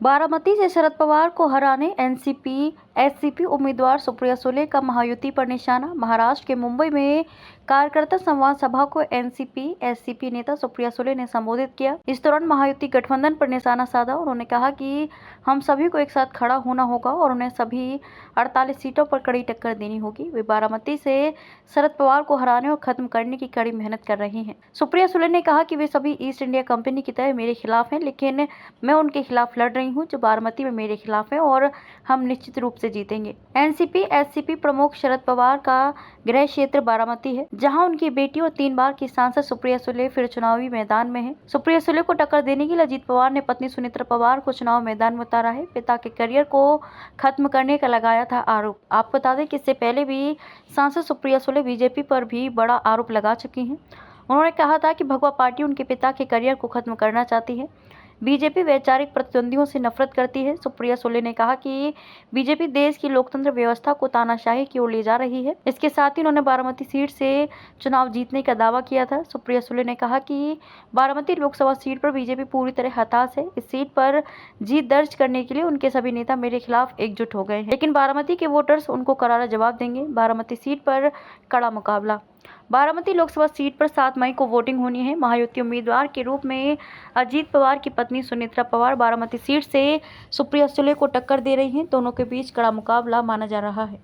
बारामती से शरद पवार को हराने एनसीपी एससीपी उम्मीदवार सुप्रिया सुले का महायुति पर निशाना। महाराष्ट्र के मुंबई में कार्यकर्ता संवाद सभा को एनसीपी एससीपी नेता सुप्रिया सुले ने संबोधित किया। इस दौरान महायुति गठबंधन पर निशाना साधा। उन्होंने कहा कि हम सभी को एक साथ खड़ा होना होगा और उन्हें सभी 48 सीटों पर कड़ी टक्कर देनी होगी। वे बारामती से शरद पवार को हराने और खत्म करने की कड़ी मेहनत कर रहे हैं। सुप्रिया सुले ने कहा कि वे सभी ईस्ट इंडिया कंपनी की तरह मेरे खिलाफ हैं, लेकिन मैं उनके खिलाफ लड़ रही हूं जो बारामती में मेरे खिलाफ है और हम निश्चित रूप से जीतेंगे। एनसीपी एससीपी प्रमुख शरद पवार का गृह क्षेत्र बारामती है, जहां उनकी बेटी और 3 बार की सांसद सुप्रिया सुले फिर चुनावी मैदान में है। सुप्रिया सुले को टक्कर देने के लिए अजीत पवार ने पत्नी सुनेत्रा पवार को चुनाव मैदान में उतारा है। पिता के करियर को खत्म करने का लगाया था आरोप। आपको बता दें कि इससे पहले भी सांसद सुप्रिया सुले बीजेपी पर भी बड़ा आरोप लगा चुकी हैं। उन्होंने कहा था कि भगवा पार्टी उनके पिता के करियर को खत्म करना चाहती है। बीजेपी वैचारिक प्रतिद्वंदियों से नफरत करती है। सुप्रिया सुले ने कहा कि बीजेपी देश की लोकतंत्र व्यवस्था को तानाशाही की ओर ले जा रही है। इसके साथ ही उन्होंने बारामती सीट से चुनाव जीतने का दावा किया था। सुप्रिया सुले ने कहा कि बारामती लोकसभा सीट पर बीजेपी पूरी तरह हताश है। इस सीट पर जीत दर्ज करने के लिए उनके सभी नेता मेरे खिलाफ एकजुट हो गए हैं, लेकिन बारामती के वोटर्स उनको करारा जवाब देंगे। बारामती सीट पर कड़ा मुकाबला। बारामती लोकसभा सीट पर 7 मई को वोटिंग होनी है। महायुति उम्मीदवार के रूप में अजीत पवार की पत्नी सुनेत्रा पवार बारामती सीट से सुप्रिया सुले को टक्कर दे रही हैं। दोनों के बीच कड़ा मुकाबला माना जा रहा है।